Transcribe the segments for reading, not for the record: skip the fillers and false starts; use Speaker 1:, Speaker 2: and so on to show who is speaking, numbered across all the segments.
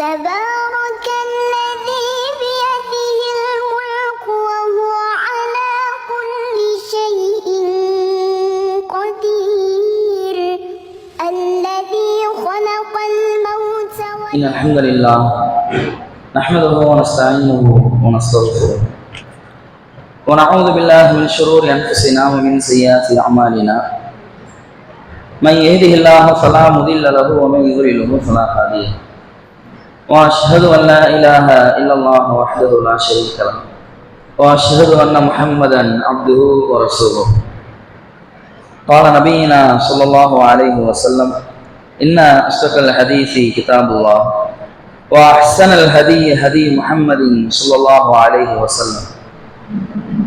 Speaker 1: تبارك الذي بيده الملك وهو على كل شيء قدير الذي خلق الموت
Speaker 2: إن الحمد لله نحمده ونستعينه ونستغفره ونعوذ بالله من شرور أنفسنا ومن سيئات أعمالنا من يهده الله فلا مضل له ومن يضلله فلا هادي له وأشهد أن لا إله إلا الله وحده لا شريك له وأشهد أن محمدا عبده ورسوله قال نبينا صلى الله عليه وسلم إن أصدق الحديث كتاب الله وأحسن الهدي هدي محمد صلى الله عليه وسلم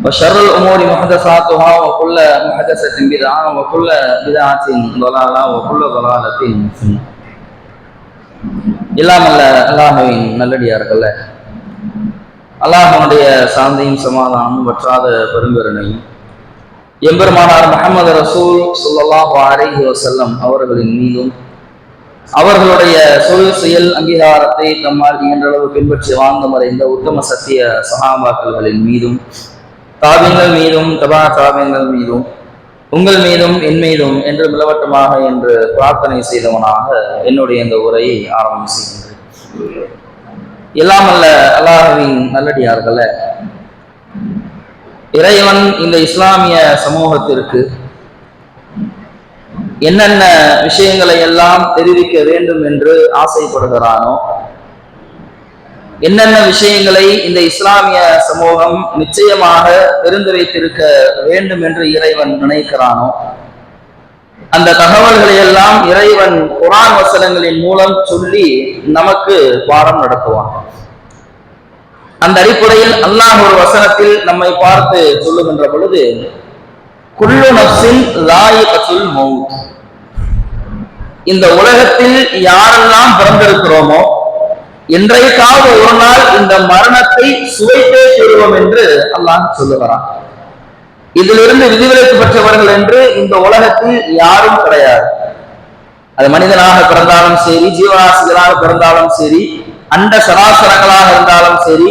Speaker 2: وشر الأمور محدثاتها وكل محدثة بدعة وكل بدعة ضلالة وكل ضلالة في النار. இல்லாமல்ல அல்லாஹ்வின் நல்லடியார்களே, அல்லாஹ்வுடைய சாந்தியும் சமாதானமும் வற்றாத பெருங்கருணையும் எம்பெருமானார் முஹம்மது ரசூல் ஸல்லல்லாஹு அலைஹி வஸல்லம் அவர்களின் மீதும் அவர்களுடைய சொல் செயல் அங்கீகாரத்தை தம்மால் இயன்றளவு பின்பற்றி வாழ்ந்து மறைந்த உத்தம சத்திய சஹாபாக்களின் மீதும் தாபியங்கள் மீதும் தபா தாபியங்கள் மீதும் உங்கள் மீதும் என் மீதும் என்று மிளவட்டமாக என்று பிரார்த்தனை செய்தவனாக என்னுடைய இந்த உரையை ஆரம்பம் செய்கின்றேன். எல்லாமல்ல அல்லாஹ்வின் நல்லடியார்களே, இறைவன் இந்த இஸ்லாமிய சமூகத்திற்கு என்னென்ன விஷயங்களை எல்லாம் தெரிவிக்க வேண்டும் என்று ஆசைப்படுகிறானோ, என்னென்ன விஷயங்களை இந்த இஸ்லாமிய சமூகம் நிச்சயமாக தெரிந்து வைத்திருக்க வேண்டும் என்று இறைவன் நினைக்கிறானோ, அந்த தகவல்களை எல்லாம் இறைவன் குர்ஆன் வசனங்களின் மூலம் சொல்லி நமக்கு பாடம் நடத்துவான். அந்த அடிப்படையில் அல்லாஹ் ஒரு வசனத்தில் நம்மை பார்த்து சொல்லுகின்ற பொழுது, குல்லு நஃப்ஸின் லாயிகத்துல் மௌத், இந்த உலகத்தில் யாரெல்லாம் பிறந்திருக்கிறோமோ என்றைக்காவது ஒரு நாள் இந்த மரணத்தை சுவைத்தே தீருவோம் என்று அல்லாஹ் சொல்லுகிறான். இதிலிருந்து விதிவிலக்கு பெற்றவர்கள் என்று இந்த உலகத்தில் யாரும் கிடையாது. அது மனிதனாக பிறந்தாலும் சரி, ஜீவராசிகளாக பிறந்தாலும் சரி, அண்ட சராசரங்களாக இருந்தாலும் சரி,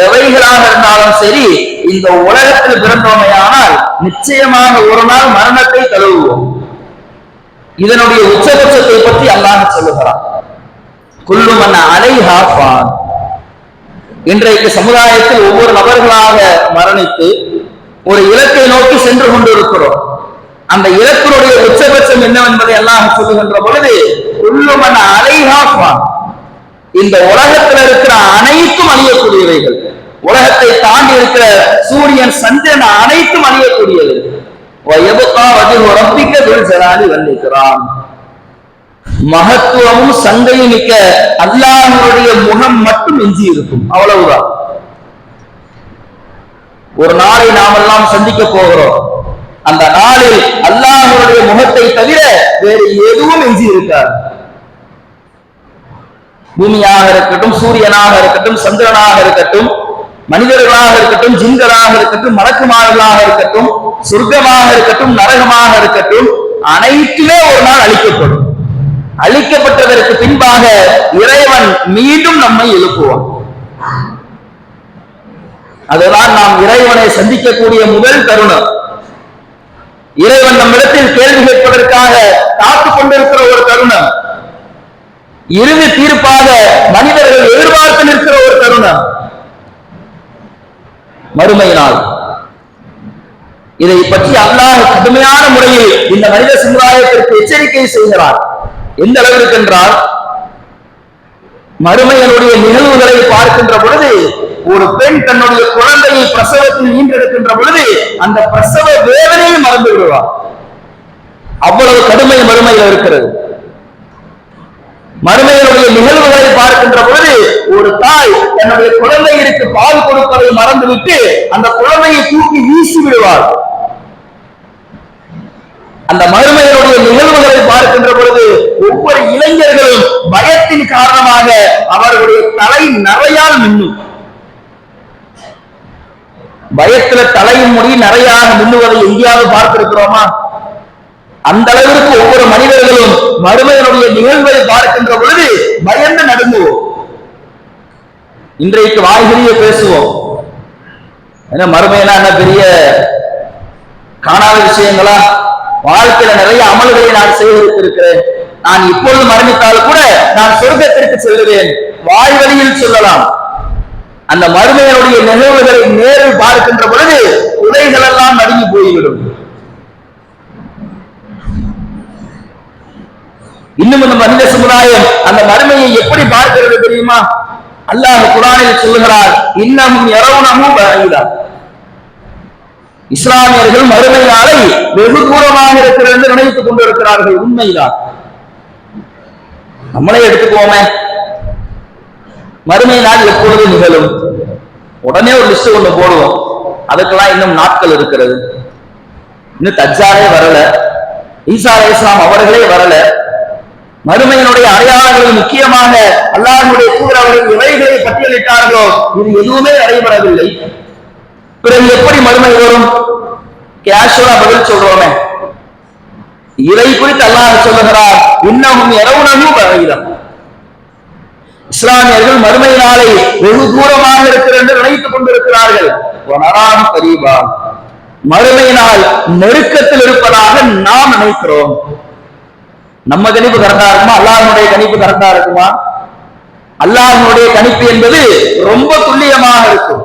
Speaker 2: எவைகளாக இருந்தாலும் சரி, இந்த உலகத்தில் பிறந்தோமையானால் நிச்சயமாக ஒரு நாள் மரணத்தை தழுவுவோம். இதனுடைய உச்சபட்சத்தை பற்றி அல்லாஹ் சொல்லுகிறான். குல்லு மன் அலைஹா ஃபான், இன்றைக்கு சமுதாயத்தில் ஒவ்வொரு நபர்களாக மரணித்து ஒரு இலக்கை நோக்கி சென்று கொண்டிருக்கிறோம். அந்த இலக்கினுடைய உச்சபட்சம் என்னவென்பதை அல்லாஹ் சொல்லுகின்ற பொழுது, குல்லு மன் அலைஹா ஃபான், இந்த உலகத்தில் இருக்கிற அனைத்தும் அழியக்கூடியவைகள், உலகத்தை தாண்டி இருக்கிற சூரியன் சந்திரன் அனைத்தும் அழியக்கூடியது. மகத்துவமும் சங்கையும் மிக்க அல்லாஹ்வுடைய முகம் மட்டும் எஞ்சி இருக்கும், அவ்வளவுதான். ஒரு நாளை நாம் எல்லாம் சந்திக்க போகிறோம். அந்த நாளில் அல்லாஹ்வுடைய முகத்தை தவிர வேறு எதுவும் எஞ்சி இருக்காது. பூமியாக இருக்கட்டும், சூரியனாக இருக்கட்டும், சந்திரனாக இருக்கட்டும், மனிதர்களாக இருக்கட்டும், ஜின்களாக இருக்கட்டும், மலக்குமார்களாக இருக்கட்டும், சொர்க்கமாக இருக்கட்டும், நரகமாக இருக்கட்டும், அனைத்துமே ஒரு நாள் அழிக்கப்படும். அழிக்கப்பட்டதற்கு பின்பாக இறைவன் மீண்டும் நம்மை எழுப்புவான். அதுதான் நாம் இறைவனை சந்திக்கக்கூடிய முதல் தருணம். இறைவன் நம்மிடத்தில் கேள்வி கேட்பதற்காக காத்துக் கொண்டிருக்கிற ஒரு தருணம். இறுதி தீர்ப்பாக மனிதர்கள் எதிர்பார்த்து நிற்கிற ஒரு தருணம் மறுமை நாள். இதை பற்றி அல்லாஹ் கடுமையான முறையில் இந்த மனித சமுதாயத்திற்கு எச்சரிக்கை செய்கிறார். எந்த அளவிற்கு என்றால், மறுமையினுடைய நிகழ்வுகளை பார்க்கின்ற பொழுது, ஒரு பெண் தன்னுடைய குழந்தையை பிரசவத்தில் ஈன்றெடுக்கின்ற பொழுது அந்த பிரசவ வேதனையை மறந்து விடுவார். அவ்வளவு கடுமை மறுமையில் இருக்கிறது. மறுமையினுடைய நிகழ்வுகளை பார்க்கின்ற பொழுது, ஒரு தாய் தன்னுடைய குழந்தைகளுக்கு பால் கொடுப்பதை மறந்துவிட்டு அந்த குழந்தையை தூக்கி வீசி விடுவார். அந்த மறுமையினுடைய நிகழ்வுகளை பார்க்கின்ற பொழுது ஒவ்வொரு இளைஞர்களும் பயத்தின் காரணமாக அவர்களுடைய தலை நரையால் மின்னும். பயத்துல தலையும் முடி நரையாக மின்னுவதை எங்கேயாவது பார்த்திருக்கிறோமா? அந்த அளவிற்கு ஒவ்வொரு மனிதர்களும் மறுமையினுடைய நிகழ்வை பார்க்கின்ற பொழுது பயந்து நடுங்குவோம். இன்றைக்கு வாய்களையே பேசுவோம். ஏன்னா மறுமையில என்ன பெரிய காணாத விஷயங்களா? வாழ்க்கையில நிறைய அமல்களை நான் செய்திருக்கிறேன். நான் இப்பொழுது மரணித்தாலும் கூட நான் சொர்க்கத்திற்கு செல்கிறேன். வாய்வழியில் சொல்லலாம். அந்த மறுமையினுடைய நிகழ்வுகளை நேரில் பார்க்கின்ற பொழுது உடைகள் எல்லாம் நடுங்கி போய்விடும். இன்னும் இந்த மனித சமுதாயம் அந்த மறுமையை எப்படி பார்க்கிறது தெரியுமா? அல்லாஹ் குர்ஆனில் சொல்லுகிறார், இன்னமும் யரவுனஹு பஈதா. இஸ்லாமியர்கள் மறுமை நாளை வெகு தூரமாக இருக்கிறது என்று நினைத்துக் கொண்டிருக்கிறார்கள். உண்மைதான். நம்மளே எடுத்துக்கோமே, மறுமை நாள் எப்பொழுது நிகழும்? உடனே ஒரு லிஸ்ட் ஒண்ணு போடுவோம். அதுக்கெல்லாம் இன்னும் நாட்கள் இருக்கிறது. இன்னும் தஜ்ஜாலே வரல, ஈசா அலைஹிஸ்ஸலாம் அவர்களே வரல. மறுமையினுடைய அடையாளங்களில் முக்கியமாக அல்லாஹ்வுடைய தூதர் அவர்கள் இவைகளை பட்டியலிட்டார்களோ இது எதுவுமே நடைபெறவில்லை. பிறகு எப்படி மறுமை வரும்? கேஷுவலா பதில் சொல்றோமே. இதை குறித்து அல்லாஹ் சொல்லுகிறார், இன்னமும் யரவுனஹு பஈதா. இஸ்லாமியர்கள் மறுமை நாளை வெகு தூரமாக இருக்கிறது என்று நினைத்துக் கொண்டிருக்கிறார்கள். வனராஹு கரீபா. மறுமை நாள் நெருக்கத்தில் இருப்பதாக நாம் நினைக்கிறோம். நம்ம கணிப்பு கரெக்டா இருக்குமா? அல்லாஹ்வுடைய கணிப்பு கரெக்டா இருக்குமா? அல்லாஹ்வுடைய கணிப்பு என்பது ரொம்ப துல்லியமாக இருக்கும்.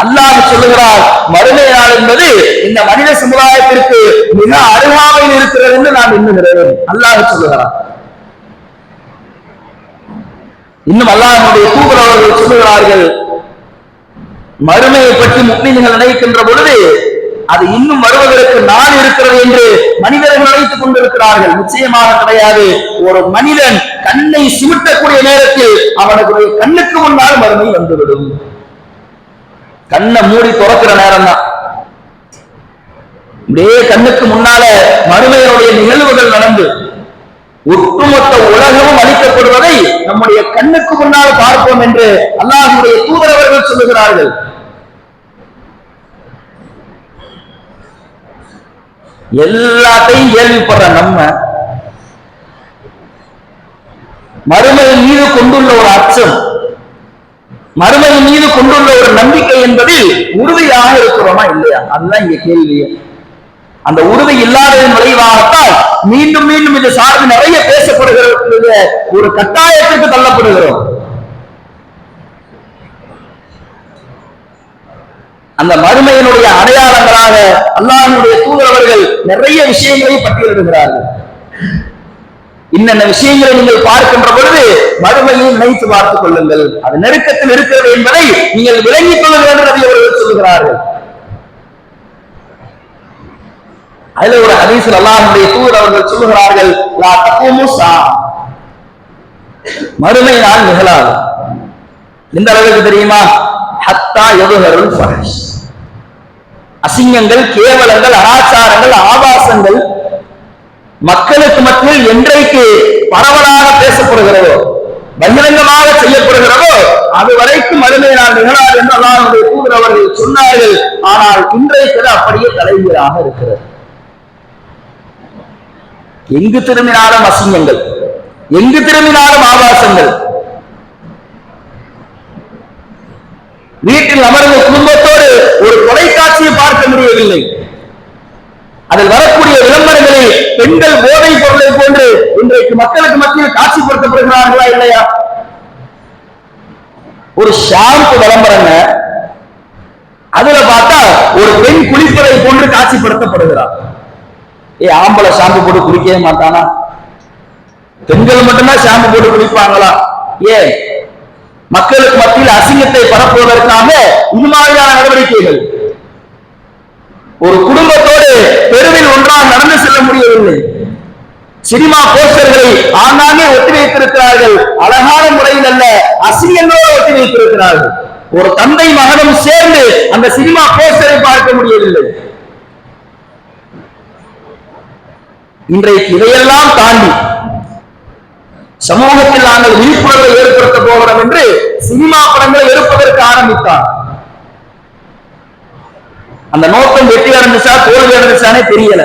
Speaker 2: அல்லாஹ் சொல்லுகிறார், மறுமை நாள் என்பது இந்த மனித சமுதாயத்திற்கு மிக அருகாமையில் இருக்கிறது என்று நான் எண்ணுகிறேன். அல்லாஹ் சொல்லுகிறார். இன்னும் அல்லாஹ்வுடைய தூதர் அவர்கள் சொல்லுகிறார்கள், மறுமையை பற்றி முஃமின்கள் நினைக்கின்ற பொழுது அது இன்னும் வருவதற்கு நாள் இருக்கிறது என்று மனிதர்கள் நினைத்துக் கொண்டிருக்கிறார்கள். நிச்சயமாக கிடையாது. ஒரு மனிதன் கண்ணை சிமிட்டக்கூடிய நேரத்தில் அவனுடைய கண்ணுக்கு முன்னால் மறுமை வந்துவிடும். கண்ணை மூடி துறக்கிற நேரம் தான். அப்படியே கண்ணுக்கு முன்னால மறுமையினுடைய நிகழ்வுகள் நடந்து ஒட்டுமொத்த உலகமும் அளிக்கப்படுவதை நம்முடைய கண்ணுக்கு முன்னால் பார்ப்போம் என்று அல்லாஹ்வுடைய தூதர் அவர்கள் சொல்லுகிறார்கள். எல்லாத்தையும் கேள்விப்படுற நம்ம மறுமையின் மீது கொண்டுள்ள ஒரு அச்சம், மறுமையின் மீது கொண்டுள்ள ஒரு நம்பிக்கை என்பதில் உறுதியாக இருக்கிறோமா இல்லையா? அதுதான் இங்க கேள்வியே. அந்த உறுதி இல்லாததன் விளைவாகத்தான் மீண்டும் மீண்டும் இது சார்ந்து நிறைய பேசப்படுகிற ஒரு கட்டாயத்திற்கு தள்ளப்படுகிறோம். அந்த மறுமையினுடைய அடையாளங்களாக அல்லாஹ்வுடைய தூதர் அவர்கள் நிறைய விஷயங்களை பட்டியலிடுகிறார்கள். இன்னென்ன விஷயங்களை நீங்கள் பார்க்கின்ற பொழுது மறுமையை நினைத்து பார்த்துக் கொள்ளுங்கள், அது நெருக்கத்தில் இருக்கிறது என்பதை நீங்கள் விளங்கிக் கொள்ளுங்கள் என்று நபி அவர்கள் சொல்லுகிறார்கள். அதுல ஒரு ஹதீஸில் அல்லாஹ்வுடைய தூதர் அவர்கள் சொல்லுகிறார்கள், லா தகூமு ஸா, மறுமை நாள் நிகழாது. எந்த அளவுக்கு தெரியுமா? ஹத்தா யதுஹருல் ஃபஹஷ், அசிங்கங்கள், கேவலங்கள், அனாச்சாரங்கள், ஆபாசங்கள் மக்களுக்கு மத்தியில் என்றைக்கு பரவலாக பேசப்படுகிறதோ, பகிரங்கமாக செய்யப்படுகிறதோ அது வரைக்கும் மறுமை நாள் நிகழாது என்று அல்லாஹ்வுடைய தூதர் அவர்கள் சொன்னார்கள். ஆனால் இன்றைக்கு அப்படியே தலைகீழாக இருக்கிறது. எங்கு திரும்பினாலும் அசிங்கங்கள், எங்கு திரும்பினாலும் ஆபாசங்கள். வீட்டில் அமர்ந்த குடும்பத்தோடு ஒரு தொலைக்காட்சியை பார்க்க முடியவில்லை. அதில் வரக்கூடிய விளம்பரங்களில் பெண்கள் போதைப் பொருளை போன்று இன்றைக்கு மக்களுக்கு மத்தியில் காட்சிப்படுத்தப்படுகிறார்களா இல்லையா? ஒரு ஷாம்பு விளம்பரங்க, அதுல பார்த்தா ஒரு பெண் குளிப்பதை போன்று காட்சிப்படுத்தப்படுகிறார். ஆம்பளை ஷாம்பு போட்டு குளிக்கவே மாட்டானா? பெண்கள் மட்டும்தான் ஷாம்பு போட்டு குளிப்பாங்களா? ஏன்? மக்களுக்கு மத்தியில் அசிங்கத்தை பரப்புவதற்காக இது மாதிரியான நடவடிக்கைகள். ஒரு குடும்பத்தோடு தெருவில் ஒன்றாக நடந்து செல்ல முடியவில்லை. சினிமா போஸ்டர்களை ஆங்காங்கே ஒட்டி வைத்திருக்கிறார்கள். அழகான முறையில் அல்ல, அசிங்கங்களோடு ஒட்டி வைத்திருக்கிறார்கள். ஒரு தந்தை மகனும் சேர்ந்து அந்த சினிமா போஸ்டரை பார்க்க முடியவில்லை. இன்றைக்கு இதையெல்லாம் தாண்டி சமூகத்தில் நாங்கள் விழிப்புணர்வை ஏற்படுத்த போகிறோம் என்று சினிமா படங்களை எடுப்பதற்கு ஆரம்பித்தார். அந்த நோக்கம் வெற்றி அடைந்துச்சா தோல்வி அடைந்துச்சானே தெரியல.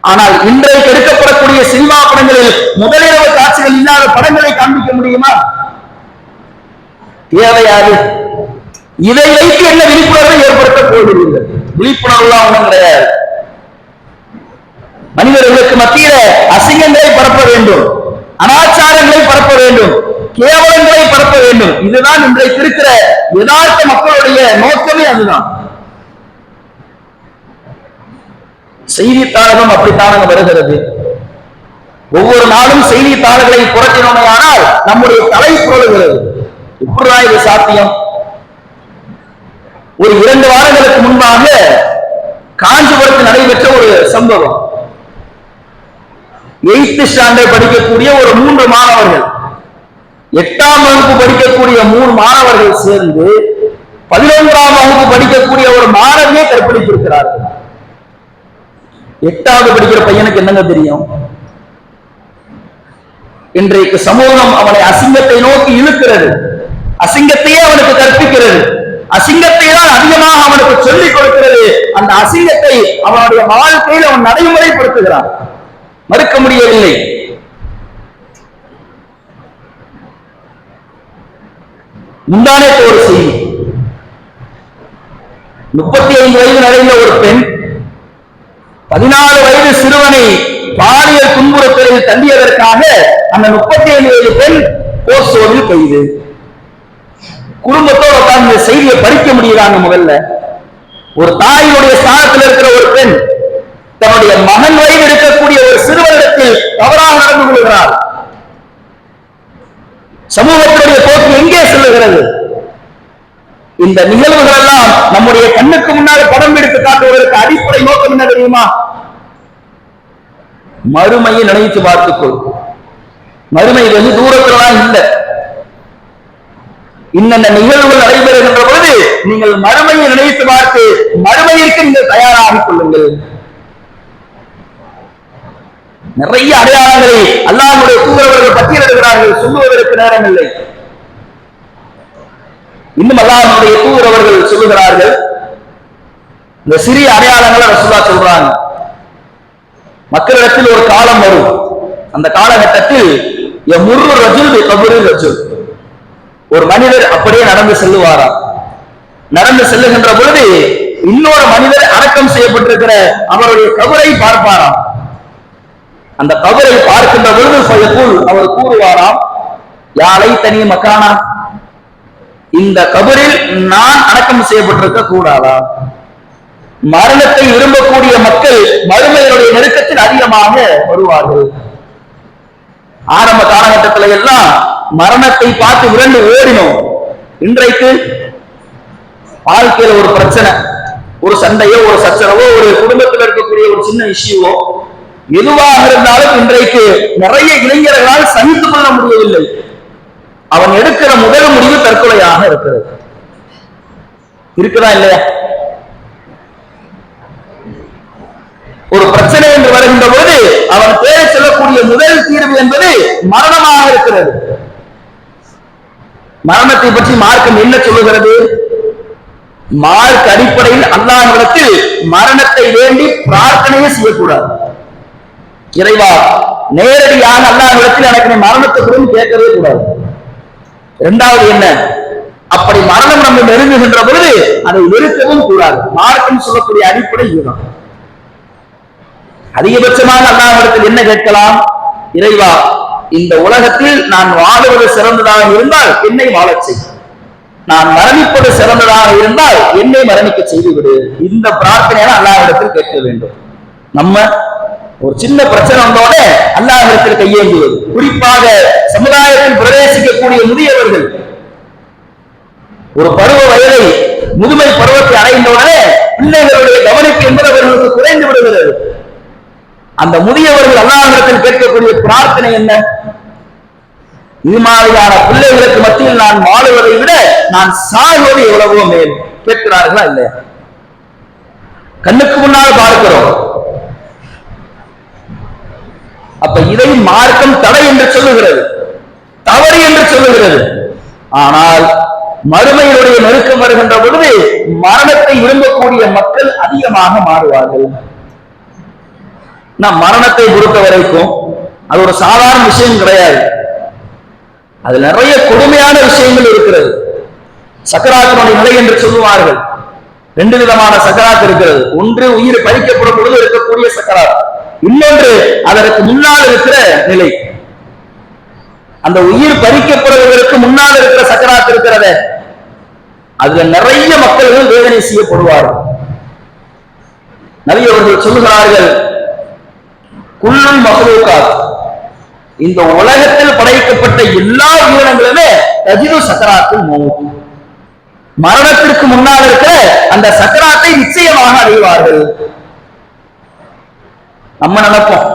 Speaker 2: ஆனால் இன்றைக்கு எடுக்கப்படக்கூடிய சினிமா படங்களில் முதலிரவு காட்சிகள் இல்லாத படங்களை காண்பிக்க முடியுமா? தேவையாது. இதை வைத்து என்ன விழிப்புணர்வை ஏற்படுத்த போகிறீர்கள்? விழிப்புணர்வு ஒன்றும் கிடையாது. மனிதர்களுக்கு மத்தியில அசிங்கங்களை பரப்ப வேண்டும், அனாச்சாரங்களை பரப்ப வேண்டும், கேவலங்களை பரப்ப வேண்டும். இதுதான் இன்றைக்கு இருக்கிற யதார்த்த மக்களுடைய நோக்கமே. அதுதான். செய்தித்தாளகம் அப்படித்தானங்க வருகிறது. ஒவ்வொரு நாளும் செய்தித்தாள்களை புரட்டினோமே ஆனால் நம்முடைய தலை புரளுகிறது. இப்படிதான் இது சாத்தியம்? ஒரு 2 வாரங்களுக்கு முன்பாக காஞ்சிபுரத்தில் நடைபெற்ற ஒரு சம்பவம். 8th ஸ்டாண்டர்ட் படிக்கக்கூடிய ஒரு 3 மாணவர்கள், 8ஆம் வகுப்பு படிக்கக்கூடிய 3 மாணவர்கள் சேர்ந்து 11ஆம் வகுப்பு படிக்கக்கூடிய ஒரு மாணவியை கற்பழித்திருக்கிறார்கள். 8வது படிக்கிற பையனுக்கு என்னங்க தெரியும்? இன்றைக்கு சமூகம் அவனை அசிங்கத்தை நோக்கி இழுக்கிறது, அசிங்கத்தையே அவனுக்கு கற்பிக்கிறது, அசிங்கத்தை தான் அதிகமாக அவனுக்கு சொல்லிக் கொடுக்கிறது. அந்த அசிங்கத்தை அவனுடைய வாழ்க்கையில் அவன் நடைமுறைப்படுத்துகிறான். மறுக்க முடியவில்லை. முந்தானே ஒரு செய்தி, 35 வயது நிறைந்த ஒரு பெண் 14 வயது சிறுவனை பாலியல் துன்புறுத்தலில் தள்ளியதற்காக அந்த 35 வயது பெண் போர்சோவில் கைது. குடும்பத்தோடு உட்கார்ந்து செய்தியை படிக்க முடியுறாங்க. முதல்ல ஒரு தாயினுடைய ஸ்தானத்தில் இருக்கிற ஒரு பெண் தன்னுடைய மகன் வயது இருக்கக்கூடிய ஒரு சிறுவனிடத்தில் தவறாக நடந்து கொள்கிறார். சமூகத்தினுடைய போக்கு எங்கே செல்லுகிறது? இந்த நிகழ்வுகள் எல்லாம் நம்முடைய கண்ணுக்கு முன்னால் படம் எடுத்து காட்டுவதற்கு அடிப்படை நோக்கம் என்ன தெரியுமா? மறுமையை நினைத்து பார்த்துக்கொள். மறுமை வெகு தூரத்திலாம் இல்லை. இன்னென்ன நிகழ்வுகள் நடைபெறுகின்ற பொழுது நீங்கள் மறுமையை நினைத்து பார்த்து மறுமையிற்கு நீங்கள் தயாராகிக் கொள்ளுங்கள். நிறைய அடையாளங்களை அல்லாஹ்வுடைய தூதரவர்கள் பட்டியலிடுகிறார்கள், சொல்லுவதற்கு நேரம் இல்லை. இன்னும் அல்லாஹ்வுடைய தூதரவர்கள் சொல்லுகிறார்கள், இந்த சிறிய அடையாளங்களை ரசூலுல்லாஹ் சொல்றாங்க. மக்களிடத்தில் ஒரு காலம் வரும், அந்த காலகட்டத்தில் யமுர்ரு ரஜுல் பி கப்ரி ரஜுல், ஒரு மனிதர் அப்படியே நடந்து செல்லுவாராம். நடந்து செல்லுகின்ற பொழுது இன்னொரு மனிதர் அடக்கம் செய்யப்பட்டிருக்கிற அவருடைய கபரை பார்ப்பாராம். அந்த கபரை பார்க்கின்ற பொழுது அவர் கூறுவாராம், யாழை தனி மக்கானா, இந்த கபரில் நான் அடக்கம் செய்யப்பட்டிருக்க கூடாதா? மரணத்தை விரும்பக்கூடிய மக்கள் மறுமையினுடைய நெருக்கத்தில் அதிகமாக வருவார்கள். ஆரம்ப காலகட்டத்தில் எல்லாம் மரணத்தை பார்த்து விரண்டு ஓடினோம். இன்றைக்கு வாழ்க்கையில ஒரு பிரச்சனை, ஒரு சண்டையோ ஒரு சச்சரவோ, ஒரு குடும்பத்தில் இருக்கக்கூடிய ஒரு சின்ன இஷ்யூவோ எதுவாக இருந்தாலும் இன்றைக்கு நிறைய இளைஞர்களால் சகித்துக் கொள்ள முடியவில்லை. அவன் எடுக்கிற முதல் முடிவு தற்கொலையாக இருக்கிறது. இருக்குதா இல்லையா? ஒரு பிரச்சனை என்று வருகின்ற போது அவன் தேடி செல்லக்கூடிய முதல் தீர்வு என்பது மரணமாக இருக்கிறது. மரணத்தை பற்றி மார்க்கம் என்ன சொல்லுகிறது? மார்க் அடிப்படையில் அல்லாஹ்விடத்தில் மரணத்தை வேண்டி பிரார்த்தனையே செய்யக்கூடாது. இறைவா, நேரடியாக அல்லாஹ்விடத்தில் எனக்கு நீ மரணத்தை குறித்து கேட்கவே கூடாது. இரண்டாவது என்ன? அப்படி மரணம் நம்ம நெருங்குகின்ற பொழுது அதை வெறுக்கவும் கூடாது. மார்க்கம் சொல்லக்கூடிய அடிப்படை இதுதான். அதிகபட்சமாக அல்லாஹ்விடத்தில் என்ன கேட்கலாம்? இறைவா, இந்த உலகத்தில் நான் வாழுவது சிறந்ததாக இருந்தால் என்னை வாழச் செய், நான் மரணிப்பது சிறந்ததாக இருந்தால் என்னை மரணிக்க செய்துவிடு. இந்த பிரார்த்தனையை அல்லாஹ்விடத்தில் கேட்க வேண்டும். நம்ம ஒரு சின்ன பிரச்சனை வந்தோட அல்லாஹ்விடத்தில் கையேந்துவது, குறிப்பாக சமுதாயத்தில் பிரவேசிக்கக்கூடிய முதியவர்கள் ஒரு பருவ வயதை முதுமை பருவத்தை அடைந்தவுடனே பிள்ளைகளுடைய கவனிப்பு என்பது அவர்களுக்கு குறைந்து விடுகிறது. அந்த முதியவர்கள் அல்லாஹ்விடத்தில் கேட்கக்கூடிய பிரார்த்தனை என்ன? இது மாதிரியான பிள்ளைகளுக்கு மத்தியில் நான் வாழுவதை விட நான் சாகுவது எவ்வளவோ மேல். கேட்கிறார்களா இல்லையா? கண்ணுக்கு முன்னால் பார்க்கிறோம். அப்ப இதை மார்க்கம் தடை என்று சொல்லுகிறது, தவறு என்று சொல்லுகிறது. ஆனால் மறுமையினுடைய நெருக்கம் வருகின்ற பொழுது மரணத்தை விரும்பக்கூடிய மக்கள் அதிகமாக மாறுவார்கள். நான் மரணத்தை பொறுத்த வரைக்கும் அது ஒரு சாதாரண விஷயம் கிடையாது. அது நிறைய கொடுமையான விஷயங்கள் இருக்கிறது. சக்கராத்தினுடைய நிலை என்று சொல்லுவார்கள். ரெண்டு விதமான சக்கராத் இருக்கிறது. ஒன்று உயிர் பறிக்கப்படும் பொழுது இருக்கக்கூடிய சக்கராத், இன்னொன்று அதற்கு முன்னால் இருக்கிற நிலை. அந்த உயிர் பறிக்கப்படுவதற்கு முன்னால் இருக்கிற சக்கராத் இருக்கிறத, அதுல நிறைய மக்கள் வேதனை செய்யப்படுவார்கள். நபி அவர்கள் சொல்லுகிறார்கள், குல்லுல் மஹ்லூகாத், இந்த உலகத்தில் படைக்கப்பட்ட எல்லா உயிரினங்களுமே தஜிது சக்கராத்தில் மௌத், மரணத்திற்கு முன்னால் இருக்கிற அந்த சக்கராத்தை நிச்சயமாக அடைவார்கள். நம்ம நினைப்போம்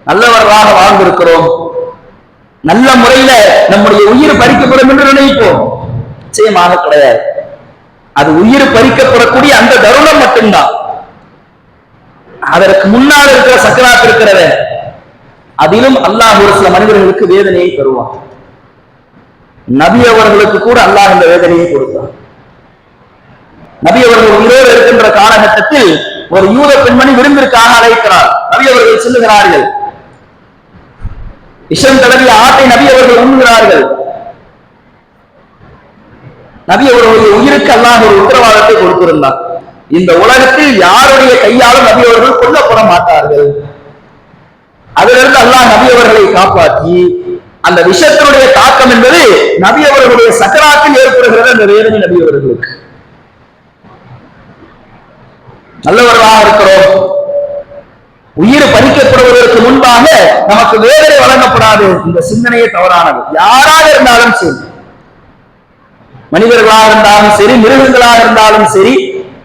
Speaker 2: நல்லவர்களாக வாழ்ந்திருக்கிறோம், நல்ல முறையில நம்முடைய உயிர் பறிக்கப்படும் என்று நினைப்போம். நிச்சயமாக கிடையாது. அது உயிர் பறிக்கப்படக்கூடிய அந்த தருணம் மட்டும்தான். அதற்கு முன்னால் இருக்கிற சக்கராத் இருக்கிறத, அதிலும் அல்லாஹ் ஒரு சில மனிதர்களுக்கு வேதனையை தருவான். நபி அவர்களுக்கு கூட அல்லாஹ் இந்த வேதனையை கொடுத்தார். நபி அவர்கள் உயிரோடு இருக்கின்ற காலகட்டத்தில் ஒரு யூத பெண்மணி விருந்திற்காக அழைக்கிறார். நபி அவர்கள் சொல்லுகிறார்கள், விஷம் தடவிய ஆட்டை நபி அவர்கள் உண்ணுகிறார்கள். நபி அவர்களுடைய உயிருக்கு அல்லாஹ் ஒரு உத்தரவாதத்தை கொடுத்திருந்தார். இந்த உலகத்தில் யாருடைய கையாலும் நபி அவர்கள் கொல்லப்பட மாட்டார்கள். அதிலிருந்து அல்லாஹ் நபி அவர்களை காப்பாற்றி, அந்த விஷத்தினுடைய தாக்கம் என்பது நபி அவர்களுடைய சக்கராத்தில் ஏற்படுகிறது. அந்த வேதனை நபி அவர்களுக்கு. நல்லவர்களாக இருக்கிறோம், உயிர் பறிக்கப்படுவதற்கு முன்பாக நமக்கு வேதனை வழங்கப்படாது. இந்த சிந்தனையே தவறானது. யாராக இருந்தாலும் சரி, மனிதர்களாக இருந்தாலும் சரி, மிருகங்களாக இருந்தாலும் சரி,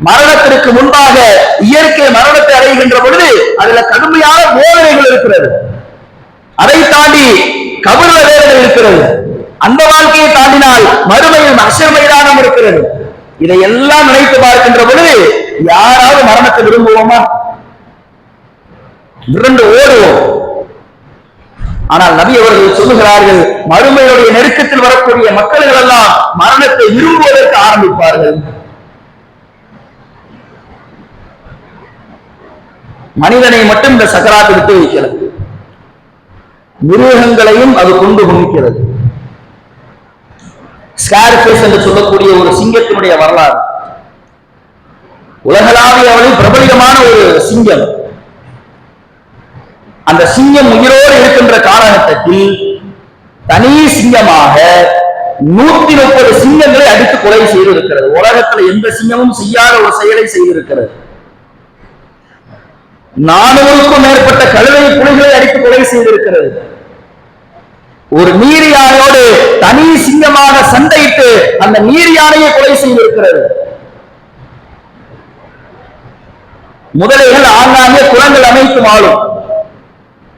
Speaker 2: மரணத்திற்கு முன்பாக இயற்கை மரணத்தை அடைகின்ற பொழுது அதுல கடுமையான வேதனைகள் இருக்கிறது. அதை தாண்டி கபர்ல வேதனை இருக்கிறது. அந்த வாழ்க்கையை தாண்டினால் மறுமையில் மஹ்ஷர் மைதானம் இருக்கிறது. இதையெல்லாம் நினைத்து பார்க்கின்ற பொழுது யாராவது மரணத்தை விரும்புவோமா? இரண்டு ஓடுவோம். ஆனால் நபி அவர்கள் சொல்லுகிறார்கள், மறுமையுடைய நெருக்கத்தில் வரக்கூடிய மக்கள் எல்லாம் மரணத்தை விரும்புவதற்கு ஆரம்பிப்பார்கள். மனிதனை மட்டும் இந்த சக்கராத்து விட்டு வைக்கிறது, மிருகங்களையும் அது கொண்டு குமிக்கிறது. ஸ்கார்ஃபேஸ் என்று சொல்லக்கூடிய ஒரு சிங்கத்தினுடைய வரலாறு, உலகளாவிய அளவில் பிரபலியமான ஒரு சிங்கம். அந்த சிங்கம் உயிரோடு இருக்கின்ற காலகட்டத்தில் தனி சிங்கமாக 130 சிங்கங்களை அடித்து கொலை செய்திருக்கிறது. உலகத்தில் எந்த சிங்கமும் செய்யாத ஒரு செயலை செய்திருக்கிறது. 400க்கும் மேற்பட்ட கழுதை புலிகளை அடித்து கொலை செய்திருக்கிறது. ஒரு நீர் யானையோடு தனி சிங்கமாக சண்டையிட்டு அந்த நீர் யானையை கொலை செய்திருக்கிறது. முதலைகள் ஆங்காங்கே குளங்கள் அமைத்து வாழும்.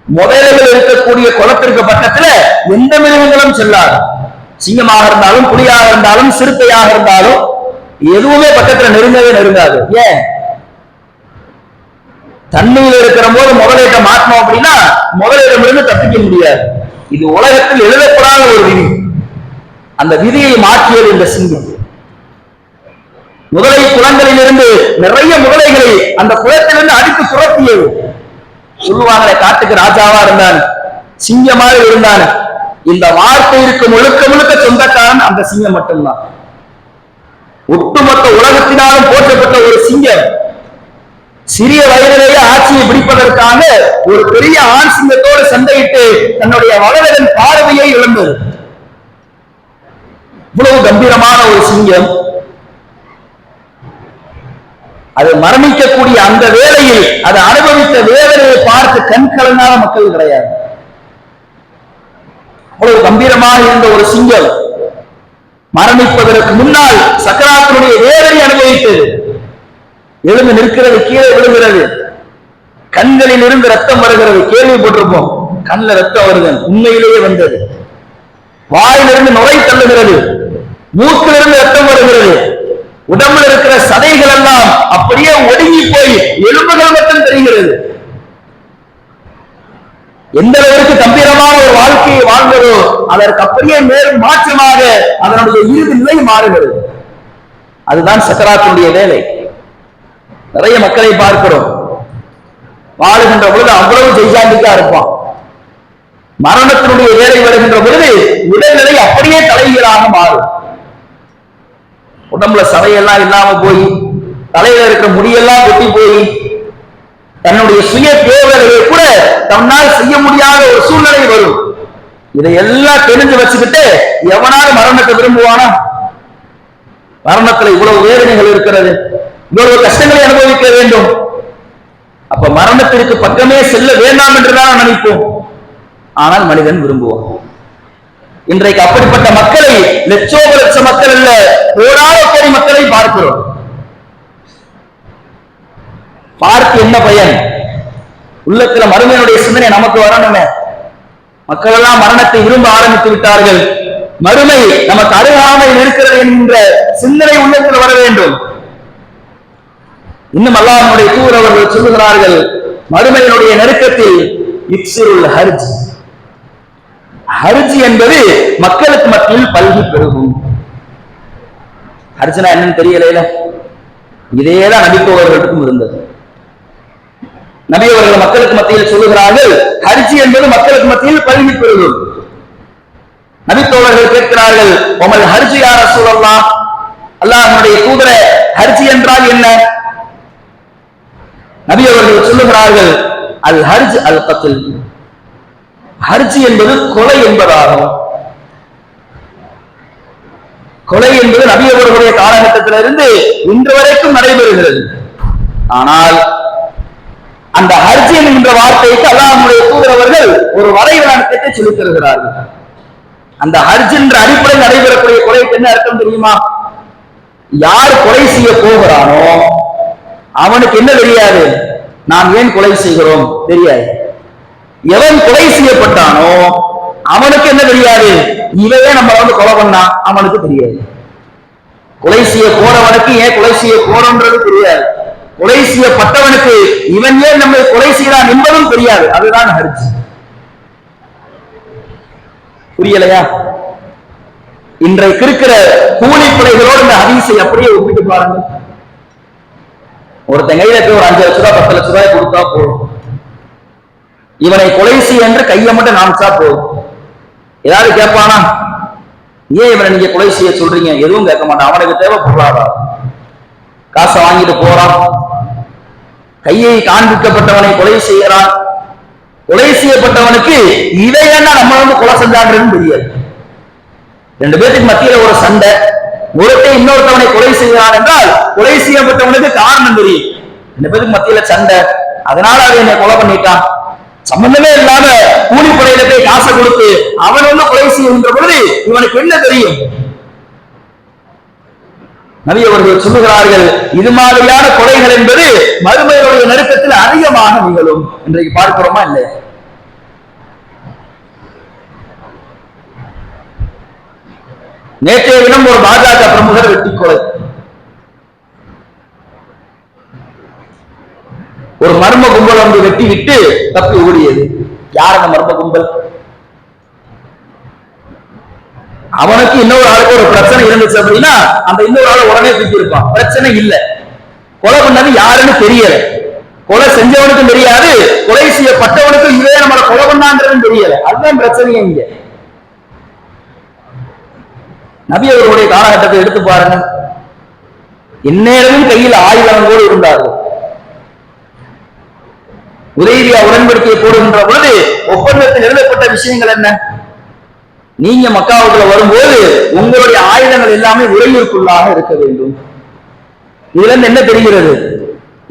Speaker 2: முதலைகள் இருக்கக்கூடிய குளத்திற்கு பக்கத்துல எந்த மிருகங்களும் செல்லாது. சிங்கமாக இருந்தாலும், புலியாக இருந்தாலும், சிறுத்தையாக இருந்தாலும் எதுவுமே பக்கத்துல நெருங்கவே நெருங்காது. ஏன்? தண்ணியில் இருக்கிற போது முதலையிட்ட மாற்றணும் அப்படின்னா முதலிடமிருந்து தப்பிக்க முடியாது. இது உலகத்தில் எழுதப்படாத ஒரு விதி. அந்த விதியை மாற்றியது இந்த சிங்கம். முதலை குளங்களில் இருந்து நிறைய முதலைகளை அந்த குளத்திலிருந்து அடித்து துரத்தியது. சொல்லுவாங்களே, காட்டுக்கு ராஜாவா இருந்தான், சிங்கமாக இருந்தான். இந்த வார்த்தைக்கு முழுக்க முழுக்க சொந்தக்காரன் அந்த சிங்கம் மட்டும்தான். ஒட்டுமொத்த உலகத்தினாலும் போற்றப்பட்ட ஒரு சிங்கம் சிறிய வயதிலேயே ஆட்சியை பிடிப்பதற்காக ஒரு பெரிய ஆண் சிங்கத்தோடு சண்டையிட்டு தன்னுடைய வளரின் பார்வையை இழந்தது. இவ்வளவு கம்பீரமான ஒரு சிங்கம் அது மரணிக்கக்கூடிய அந்த வேளையில் அது அனுபவித்த வேதனையை பார்த்து கண் கலங்காத மக்கள் கிடையாது. அவ்வளவு கம்பீரமாக இருந்த ஒரு சிங்கம் மரணிப்பதற்கு முன்னால் சக்கராத்தினுடைய வேதனை அனுபவித்தது. எழுந்து நிற்கிறது, கீழே விழுகிறது, கண்களில் இருந்து ரத்தம் வருகிறது. கேள்விப்பட்டிருப்போம், கண்ணில் ரத்தம் வருது, உண்மையிலேயே வந்தது. வாயிலிருந்து நுரை தள்ளுகிறது, மூக்கிலிருந்து ரத்தம் வருகிறது. உடம்புல இருக்கிற சதைகள் எல்லாம் அப்படியே ஒடுங்கி போய் எலும்புகள் மட்டும் தெரிகிறது. எந்த அளவிற்கு கம்பீரமான ஒரு வாழ்க்கையை வாழ்ந்ததோ அதற்கு அப்படியே மேலும் மாற்றமாக அதனுடைய இறுதி நிலை மாறுகிறது. அதுதான் சக்கராத்தினுடைய வேலை. நிறைய மக்களை பார்க்கிறோம், வாழுகின்ற பொழுது அவ்வளவு ஜெய்சாண்டிக்கா இருப்பான். மரணத்தினுடைய வேலை வருகின்ற பொழுது உடல்நிலை அப்படியே தலைகீழாக மாறும். உடம்புல சதையெல்லாம் இல்லாம போய் தலையில இருக்கிற முடியெல்லாம் கொட்டி போய் தன்னுடைய சுய தேவைகளை கூட தன்னால் செய்ய முடியாத ஒரு சூழ்நிலை வரும். இதையெல்லாம் தெரிஞ்சு வச்சுக்கிட்டு எவனாவது மரணத்தை விரும்புவானா? மரணத்துல இவ்வளவு வேதனைகள் இருக்கிறது, இவ்வளவு கஷ்டங்களை அனுபவிக்க வேண்டும். அப்ப மரணத்திற்கு பக்கமே செல்ல வேண்டாம் என்றுதான் நினைப்போம். ஆனால் மனிதன் விரும்புவான். இன்றைக்கு அப்படிப்பட்ட மக்களை லட்சோப லட்ச மக்கள் அல்ல, கோடான கோடி மக்களை பார்க்கிறோம். பார்த்து என்ன பயன்? உள்ளத்துல மறுமையினுடைய சிந்தனை நமக்கு வரணுமே. மக்கள் எல்லாம் மரணத்தை விரும்ப ஆரம்பித்து விட்டார்கள். மறுமை நமக்கு அருகாமையில் இருக்கிறது என்கின்ற சிந்தனை உள்ளத்தில் வர வேண்டும். இன்னும் அல்லாஹ்வுடைய தூதர் அவர்கள் சொல்லுகிறார்கள், மறுமையினுடைய நெருக்கத்தில் இக்ஸிருல் ஹர்ஜ், ஹர்ஜ் என்பது மக்களுக்கு மத்தியில் பல்கி பெருகும். ஹர்ஜ்னா என்னன்னு தெரியல. இதேதான் நபித்தோழர்களுக்கும் இருந்தது. நபி அவர்கள் மக்களுக்கு மத்தியில் சொல்லுகிறார்கள், ஹர்ஜ் என்பது மக்களுக்கு மத்தியில் பல்கி பெருகும். நபித்தோழர்கள் கேட்கிறார்கள், உமல் ஹர்ஜ் யா ரசூலல்லாஹ், அல்லாஹ்வுடைய தூதரே ஹர்ஜ் என்றால் என்ன? நபி அவர்கள் சொல்லுகிறார்கள், அல் ஹர்ஜ் அல் கத்ல், ஹர்ஜ் என்பது கொலை என்பதாகும். கொலை என்பது நபி அவர்களுடைய காலகட்டத்திலிருந்து இன்று வரைக்கும் நடைபெறுகிறது. ஆனால் அந்த ஹர்ஜ் என்கின்ற வார்த்தைக்கு அல்லாஹ்வுடைய தூதர் அவர்கள் ஒரு வரைவிலக்கணத்தை சொல்லித் தருகிறார்கள். அந்த ஹர்ஜ் என்ற அடிப்படையில் நடைபெறக்கூடிய கொலைக்கு என்ன அர்த்தம் தெரியுமா? யார் கொலை செய்ய போகிறானோ அவனுக்கு என்ன தெரியாது, நாம் ஏன் கொலை செய்கிறோம் தெரியாது. எவன் கொலை செய்யப்பட்டானோ அவனுக்கு என்ன தெரியாது, இவையே நம்ம கொலை பண்ணா அவனுக்கு தெரியாது. கொலை செய்ய போறவனுக்கு ஏன் கொலை செய்ய போறோம்ன்றது தெரியாது. கொலை செய்யப்பட்டவனுக்கு இவன் ஏன் நம்மை கொலை செய்யறான் என்பதும் தெரியாது. அதுதான் ஹர்ஜ். புரியலையா? இன்றைக்கு இருக்கிற கூலிப்படைகளோடு இந்த ஹதீஸை அப்படியே ஒப்பிட்டு பாருங்க. ஒருத்தன் கையில போய் ஒரு 5 லட்ச ரூபாய் 10 லட்ச ரூபாய் கொடுத்தா போதும், இவனை கொலை செய்ய என்று கையை மட்டும் காமிச்சா போதும். ஏதாவது கேட்பானா? ஏன் இவனை நீங்க கொலை செய்ய சொல்றீங்க? எதுவும் கேட்க மாட்டான். அவனுக்கு தேவை பொருளாதாரம். காசை வாங்கிட்டு போறான், கையை காண்பிக்கப்பட்டவனை கொலை செய்யறான். கொலை செய்யப்பட்டவனுக்கு இதை என்ன நம்ம கொலை செஞ்சாங்கன்னு தெரியாது. 2 பேருக்கு மத்தியில ஒரு சண்டை, ஒருத்தன் இன்னொருத்தவனை கொலை செய்கிறான் என்றால் கொலை செய்யப்பட்டவனுக்கு காரணம் தெரியும். 2 பேருக்கு மத்தியில சண்டை, அதனால அவன் என்னை கொலை பண்ணிட்டான். சம்பந்தமே இல்லாம கூலிப்படையில போய் காசை கொடுத்து அவன் கொலை செய்கின்ற பொழுது இவனுக்கு என்ன தெரியும்? நபி அவர்கள் சொல்லுகிறார்கள், இது மாதிரியான கொலைகள் என்பது மறுமையுடைய நெருக்கத்தில் அதிகமாக நிகழும். இன்றைக்கு பார்க்கிறோமா இல்லையா? நேற்றைய தினம் ஒரு பாஜக பிரமுகர் வெட்டி கொலை. ஒரு மர்ம கும்பல் வந்து வெட்டி விட்டு தப்பி ஓடியது. யார் அந்த மர்ம கும்பல்? அவனுக்கு இன்னொரு ஆளுக்கு ஒரு பிரச்சனை இருந்துச்சு அப்படின்னா அந்த இன்னொரு ஆளை உடனே தூக்கி இருப்பான். பிரச்சனை இல்லை, கொலை பண்ணது யாருன்னு தெரியல, கொலை செஞ்சவனுக்கும் தெரியாது, கொலை செய்யப்பட்டவனுக்கும் இதே நம்மளை கொலை பண்ணான்றதும் தெரியல. அதுதான் பிரச்சனையே இங்க. நபி அவர்களுடைய காலகட்டத்தை எடுத்து பாருங்க. இந்நேரமும் கையில் ஆயுதங்களோடு இருந்தார்கள். உதைபியா உடன்படிக்கையை போடுகின்ற பொழுது ஒப்பந்தத்தில் எழுதப்பட்ட விஷயங்கள் என்ன? நீங்க மக்காவுக்குள்ள வரும்போது உங்களுடைய ஆயுதங்கள் எல்லாமே உறையூருக்குள்ளாக இருக்க வேண்டும். இதுல இருந்து என்ன தெரிகிறது?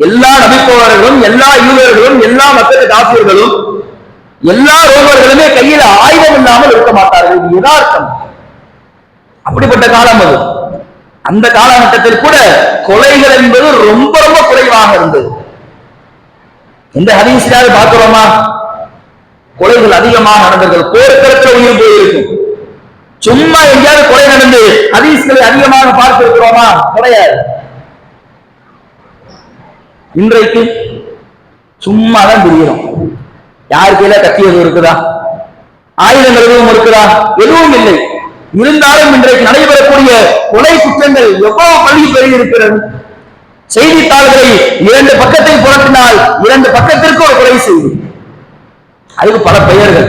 Speaker 2: எல்லா நபித்தோழர்களும், எல்லா யூதர்களும், எல்லா மக்கள் காபிர்களும், எல்லா ரோமர்களுமே கையில ஆயுதம் இல்லாமல் இருக்க மாட்டார்கள். இது யதார்த்தம். அப்படிப்பட்ட காலம் அது. அந்த காலகட்டத்தில் கூட கொலைகள் என்பது ரொம்ப ரொம்ப குறைவாக இருந்தது. இந்த ஹதீஸிலாவது பார்க்கிறோமா? கொலைகள் அதிகமாக நடந்தது. போர்க்களத்தில் உயிர் போயிருக்கும். சும்மா எங்கேயாவது கொலை நடந்து ஹதீஸ்களை அதிகமாக பார்த்திருக்கிறோமா? கிடையாது. இன்றைக்கு சும்மா தான் தெரியும். யார் கையில கத்தி எதுவும் இருக்குதா? ஆயுதங்கள் எதுவும் இருக்குதா? எதுவும் இல்லை. இருந்தாலும் இன்றைக்கு நடைபெறக்கூடிய கொலை குற்றங்கள் எவ்வளவு பல்கி பெருகி இருக்கிறது. செய்தித்தாள்களை 2 பக்கத்தை புரட்டினால் 2 பக்கத்திற்கு ஒரு கொலை செய்தி. அதுக்கு பல பெயர்கள்.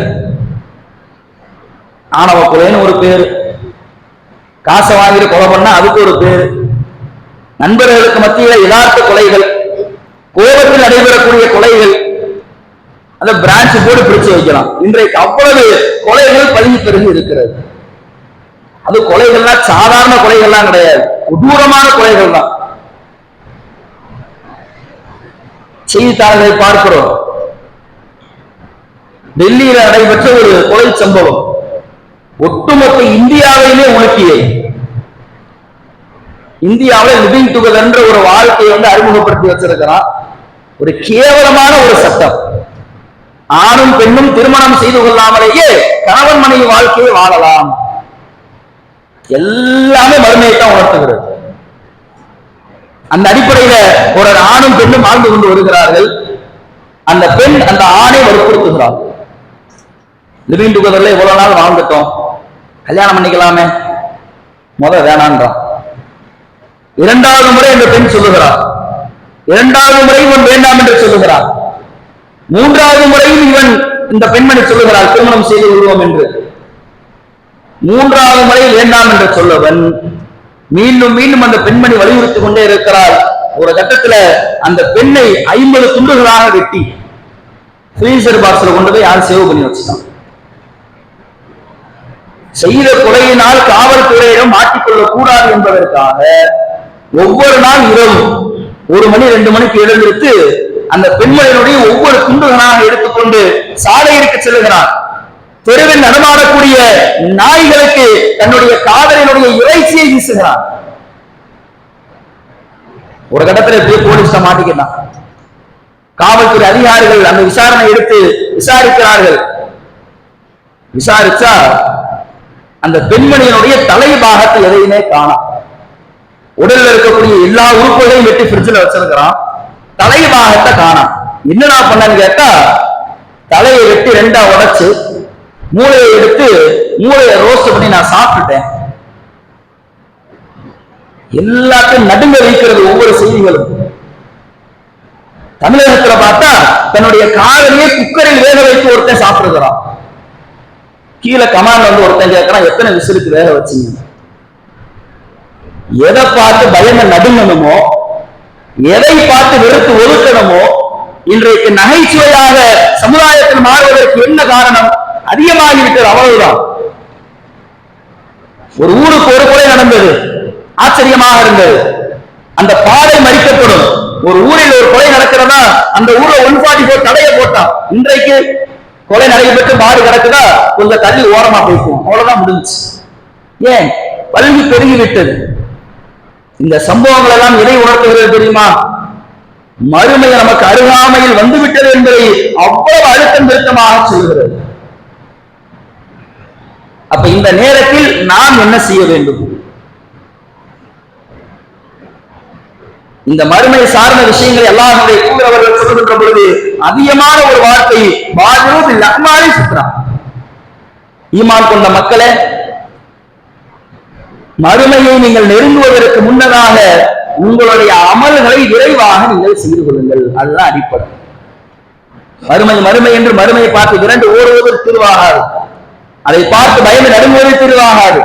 Speaker 2: ஆணவ கொலைன்னு ஒரு பேரு, காசை வாங்கிட்டு கொலை பண்ணா அதுக்கு ஒரு பேரு, நண்பர்களுக்கு மத்தியில யதார்த்த கொலைகள், கோபத்தில் நடைபெறக்கூடிய கொலைகள், அந்த பிரான்ச் போர்டு பிடிச்சு வைக்கலாம். இன்றைக்கு அவ்வளவு கொலைகள் பதுங்கி பெருகி இருக்கிறது. அது கொலைகள்லாம் சாதாரண கொலைகள்லாம் கிடையாது, கொடூரமான கொலைகள் தான். செய்தித்தாள்களை பார்க்கிறோம். டெல்லியில் நடைபெற்ற ஒரு கொலை சம்பவம் ஒட்டுமொத்த இந்தியாவையுமே உலுக்கியது. இந்தியாவில் லிவிங் டுகெதர் என்ற ஒரு வாழ்க்கையை அறிமுகப்படுத்தி வச்சிருக்கிறான். ஒரு கேவலமான ஒரு சட்டம். ஆணும் பெண்ணும் திருமணம் செய்து கொள்ளாமலேயே கணவன் மனைவி வாழ்க்கையை வாழலாம். எல்லாமே மறுமையைத்தான் உணர்த்துகிறது. அந்த அடிப்படையில ஒரு ஆணும் பெண்ணும் வாழ்ந்து கொண்டு வருகிறார்கள். அந்த பெண் அந்த ஆணை வற்புறுத்துகிறார். லிவிங் டுகெதர்ல இவ்வளவு நாள் வாழ்ந்துட்டோம், கல்யாணம் பண்ணிக்கலாமே, வேணான்றான். இரண்டாவது முறை இந்த பெண் சொல்லுகிறார். இரண்டாவது முறை இவன் வேண்டாம் என்று சொல்லுகிறார். மூன்றாவது முறையும் இவன் இந்த பெண்மணி சொல்லுகிறார் திருமணம் செய்து கொள்வோம் என்று. மூன்றாவது முறை வேண்டாம் என்று சொல்லவன் மீண்டும் மீண்டும் அந்த பெண்மணி வலியுறுத்திக் கொண்டே இருக்கிறார். ஒரு கட்டத்துல அந்த பெண்ணை 50 துண்டுகளாக வெட்டி ஃப்ரீசர் பாக்ஸ்ல கொண்டு போய் யாரும் சேவ் பண்ணி வச்சுட்டான். செய்த கொலையினால் காவல்துறையிடம் மாட்டிக்கொள்ளக் கூடாது என்பதற்காக ஒவ்வொரு நாள் இரவு 1 மணி 2 மணிக்கு எழுந்திருத்து அந்த பெண்மணியினுடைய ஒவ்வொரு துண்டுகளாக எடுத்துக்கொண்டு சாலையிற்கு செல்லுகிறார். தெருவில் நடமாடக்கூடிய நாய்களுக்கு தன்னுடைய காதலினுடைய இறைச்சியை வீசுகிறார். ஒரு கட்டத்தில் போலீஸ் மாட்டிக்கிறான். காவல்துறை அதிகாரிகள் அந்த விசாரணை எடுத்து விசாரிக்கிறார்கள். விசாரிச்சா அந்த பெண்மணியினுடைய தலை பாகத்தை எதையுமே காணாம். உடல்ல இருக்கக்கூடிய எல்லா உறுப்புகளையும் வெட்டி ஃப்ரிட்ஜில் வச்சிருக்கிறான். தலை பாகத்தை காணாம். என்னடா பண்ணான்னு கேட்டா, தலையை வெட்டி 2ஆ உடைச்சு மூளையை எடுத்து மூளையை ரோஸ்ட் பண்ணி நான் சாப்பிட்டுட்டேன். எல்லாத்தையும் நடுங்க வைக்கிறது ஒவ்வொரு செய்திகளும். தமிழகத்துல பார்த்தா தன்னுடைய காதலியை குக்கரில் வேக வைத்து ஒருத்தன் சாப்பிடுகிறான். கீழே கமாண்ட் ஒருத்தன் கேட்கறான், எத்தனை விசிலுக்கு வேக வச்சீங்க? எதை பார்த்து பயந்த நடுங்கணுமோ, எதை பார்த்து வெறுத்து ஒதுக்கணுமோ, இன்றைக்கு நகைச்சுவையாக சமுதாயத்தில் மாறுவதற்கு என்ன காரணம்? அதிகமாகிவிட்டது, அவ்வளவுதான். ஒரு ஊருக்கு ஒரு கொலை நடந்தது, ஆச்சரியமாக இருந்தது. அந்த பாதை மறிக்கப்படும். ஒரு ஊரில் ஒரு கொலை நடக்கிறதா, அந்த ஊர்ல 144 தடையை போட்டான். இன்றைக்கு கொலை நடைபெற்று பாடு கிடக்குதா, கொஞ்சம் தள்ளி ஓரமா போய்க்கும், அவ்வளவுதான் முடிஞ்சு. ஏன்? பல்கி பெருகிவிட்டது. இந்த சம்பவங்கள் எல்லாம் எதை உணர்த்துகிறது தெரியுமா? மறுமை நமக்கு அருகாமையில் வந்துவிட்டது என்பதை அவ்வளவு அழுத்தம் திருத்தமாக சொல்கிறது. அப்ப இந்த நேரத்தில் நாம் என்ன செய்ய வேண்டும்? இந்த மறுமை சார்ந்த விஷயங்களை அல்லாஹ்வுடைய தூதர் சொல்லுகின்ற பொழுது அதிகமான ஒரு வார்த்தை வாஜிபுல் அஹ்மானி சுத்ரா. ஈமான் கொண்ட மக்களே, மறுமையை நீங்கள் நெருங்குவதற்கு முன்னதாக உங்களுடைய அமல்களை விரைவாக நீங்கள் செய்து கொள்ளுங்கள். அதுதான் அடிப்படை. மறுமை மறுமை என்று மறுமையை பார்த்து விரண்டு ஓடுவது தீர்வாகாது. அதை பார்த்து பயந்து நடுங்குவது தீர்வாகாது.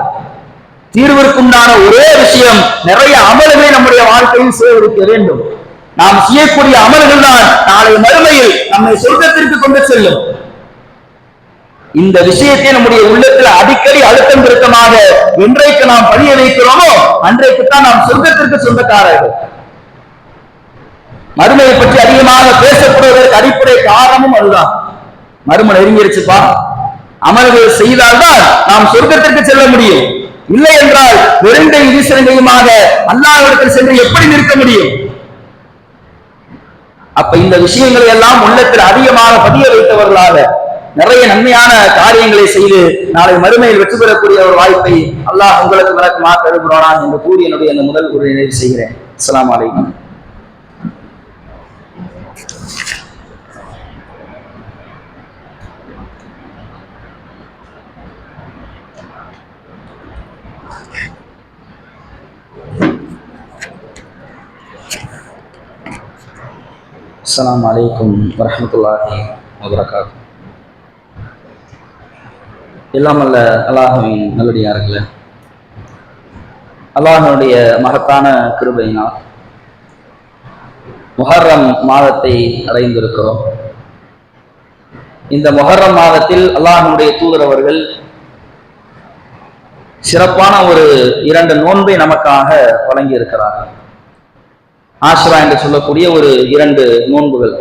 Speaker 2: தீர்விற்குண்டான ஒரே விஷயம், நிறைய அமல்களை நம்முடைய வாழ்க்கையில் சேகரிக்க வேண்டும். நாம் செய்யக்கூடிய அமல்கள் தான் நாளை மறுமையில் நம்மை சொர்க்கத்திற்கு கொண்டு செல்லும். இந்த விஷயத்தை நம்முடைய உள்ளத்தில் அடிக்கடி அழுத்தம் திருத்தமாக என்றைக்கு நாம் பதிய வைக்கிறோமோ அன்றைக்குத்தான் நாம் சொர்க்கத்திற்கு சொந்தக்காரர்கள். மறுமையை பற்றி அதிகமாக பேசப்படுவதற்கு அடிப்படை காரணமும் அதுதான். மறுமை நெருங்கிருச்சுப்பா, அமல்கள் செய்தால்தான் நாம் சொர்க்கத்திற்கு செல்ல முடியும். இல்லை என்றால் வெறுண்டை வீசனையுமாக அல்லாஹ்விடத்தில் சென்று எப்படி நிற்க முடியும்? அப்ப இந்த விஷயங்களை எல்லாம் உள்ளத்தில் அதிகமாக பதிய வைத்தவர்களாக நிறைய நன்மையான காரியங்களை செய்து நாளை மறுமையில் வெற்றி பெறக்கூடிய ஒரு வாய்ப்பை அல்லாஹ் உங்களுக்கு விளக்கமாக தருகிறானா என்று கூறி என்னுடைய அந்த முதல் உரையை நிறைவு செய்கிறேன். அஸ்ஸலாமு அலைக்கும். அஸ்ஸலாமு அலைக்கும் வரஹ்மத்துல்லாஹி வபரகாத்துஹு. எல்லாம் அல்ல அல்லாஹ்வின் நல்லடியார்களே, அல்லாஹ்வுடைய மகத்தான கிருபையினால் முஹர்ரம் மாதத்தை அடைந்திருக்கிறோம். இந்த முஹர்ரம் மாதத்தில் அல்லாஹ்வுடைய தூதர் அவர்கள் சிறப்பான ஒரு 2 நோன்பை நமக்காக வழங்கி இருக்கிறார்கள். ஆஷ்ரா என்று சொல்லக்கூடிய ஒரு 2 நோன்புகள்.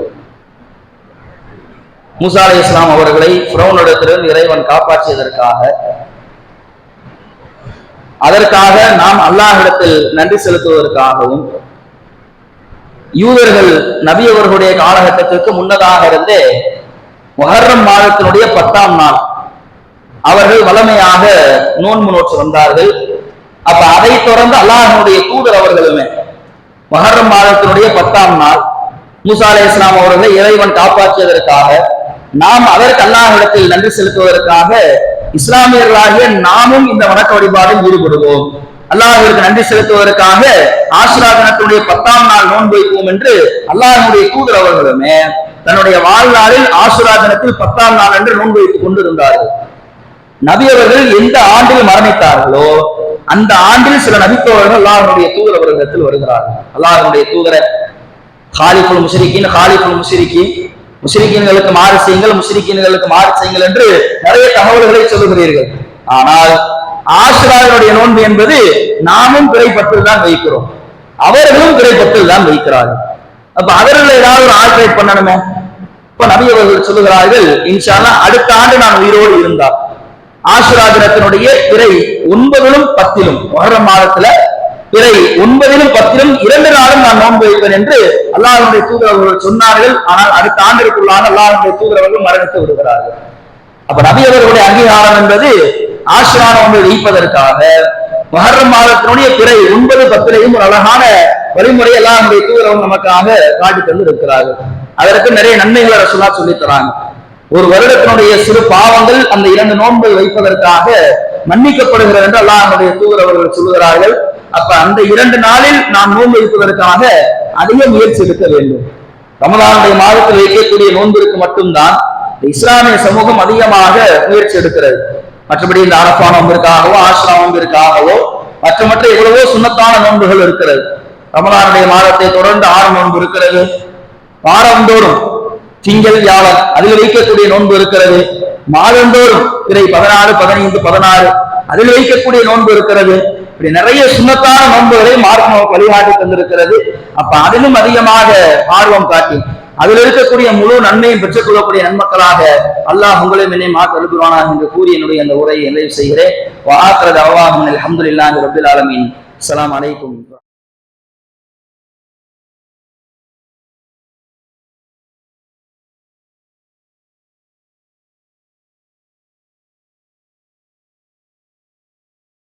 Speaker 2: மூசா அலைஹிஸ்ஸலாம் அவர்களை ஃபிரௌனிடத்திலிருந்து இறைவன் காப்பாற்றியதற்காக, அதற்காக நாம் அல்லாஹ்விடத்தில் நன்றி செலுத்துவதற்காகவும், யூதர்கள் நபி அவர்களுடைய காலகட்டத்திற்கு முன்னதாக இருந்தே முஹர்ரம் மாதத்தினுடைய 10ஆம் நாள் அவர்கள் வளமையாக நோன்பு நோற்று வந்தார்கள். அப்ப அதை தொடர்ந்து அல்லாஹ்வுடைய தூதர் அவர்களுமே முஹர்ரம் மாதத்தினுடைய 10ஆம் நாள் மூசா அலைஹிஸ்ஸலாம் அவர்களை இறைவன் காப்பாற்றியதற்காக, நாம் அதற்கு அல்லாஹ்விடத்தில் நன்றி செலுத்துவதற்காக இஸ்லாமியர்களாகிய நாமும் இந்த வணக்க வழிபாடில் ஈடுபடுவோம். அல்லாஹ்விற்கு நன்றி செலுத்துவதற்காக ஆஷ்ரா தினத்தினுடைய 10ஆம் நாள் நோன்பு வைப்போம் என்று அல்லாஹ்வுடைய தூதர் அவர்களுமே தன்னுடைய வாழ்நாளில் ஆஷ்ரா தினத்தில் 10ஆம் நாள் என்று நோன்பு வைத்துக் கொண்டிருந்தார்கள். நபி அவர்கள் எந்த ஆண்டில் மரணித்தார்களோ அந்த ஆண்டில் சில நபித்தோழர்கள் அல்லாஹ்வுடைய தூதர் அவர்களிடத்தில் வருகிறார்கள். அல்லாஹ்வுடைய தூதரை ஹாலிஃபுல் முஷ்ரிக்கீன், முஷ்ரிக்கீன்களுக்கு மாறு செய்யுங்கள், முஷ்ரிக்கீன்களுக்கு மாறு செய்யுங்கள் என்று நிறைய தகவல்களை சொல்லுகிறீர்கள். ஆனால் ஆஷ்ராவினுடைய நோன்பு என்பது நாமும் பிறைப்பட்டில் தான் வைக்கிறோம், அவர்களும் பிறைப்பட்டில் தான் வைக்கிறார்கள். அப்ப அவர்கள் ஏதாவது ஒரு ஆல்ட்ரேட் பண்ணணுமே. இப்ப நபி அவர்கள் சொல்லுகிறார்கள், இன்ஷா அல்லாஹ் அடுத்த ஆண்டு நான் உயிரோடு இருந்தால் ஆஷ்ரா தினத்தினுடைய பிறை 9லும் 10லும் முஹர்ரம் மாதத்துல பிறை 9லும் 10லும் 2 நாளும் நான் நோன்பு வைப்பேன் என்று அல்லாஹ்வுடைய தூதர் அவர்கள் சொன்னார்கள். ஆனால் அடுத்த ஆண்டிற்குள்ளாக அல்லாஹ்வுடைய தூதர் அவர்கள் மரணித்து விடுகிறார்கள். அப்ப நபி அவர்களுடைய அங்கீகாரம் என்பது ஆஷ்ரா நோன்பை வைப்பதற்காக முஹர்ரம் மாதத்தினுடைய பிறை 9, 10லையும் ஒரு அழகான வழிமுறை அல்லாஹ்வுடைய தூதர் நமக்காக காட்டி தந்து இருக்கிறார்கள். அதற்கு நிறைய நன்மைகளை ரசூலுல்லாஹ் சொல்லி தராங்க. ஒரு வருடத்தினுடைய சிறு பாவங்கள் அந்த 2 நோன்பை வைப்பதற்காக மன்னிக்கப்படுகிறது என்று அல்லாஹ்வுடைய தூதர் அவர்கள் சொல்லுகிறார்கள். அப்ப அந்த 2 நாளில் நாம் நோன்பு வைப்பதற்காக அதிக முயற்சி எடுக்க வேண்டும். ரமலானுடைய மாதத்தில் வைக்கக்கூடிய நோன்பிற்கு மட்டும்தான் இஸ்லாமிய சமூகம் அதிகமாக முயற்சி எடுக்கிறது. மற்றபடி இந்த அரஃபா நோன்பிற்காகவோ ஆஷ்ரா நோன்பிற்காகவோ மற்ற எவ்வளவோ சுன்னத்தான நோன்புகள் இருக்கிறது. ரமலானுடைய மாதத்தை தொடர்ந்து 6 நோன்பு இருக்கிறது. வாரந்தோறும் திங்கள் வியாழன் அதில் வைக்கக்கூடிய நோன்பு இருக்கிறது. மாதந்தோறும் பிறை 14, 15, 16 அதில் வைக்கக்கூடிய நோன்பு இருக்கிறது. இப்படி நிறைய சுன்னத்தான நோன்புகளை மார்க்கம் வழிகாட்டி தந்திருக்கிறது. அப்ப அதிலும் அதிகமாக ஆர்வம் காட்டி அதில் இருக்கக்கூடிய முழு நன்மையும் பெற்றுக் கொள்ளக்கூடிய நன்மக்களாக அல்லாஹ் உங்களையும் என்னை மாற்றெழுப்புவானாக என்று கூறி என்னுடைய அந்த உரையை நிறைவு செய்கிறேன். அல்ஹம்துலில்லாஹி ரப்பில் ஆலமீன். அஸ்ஸலாமு அலைக்கும்.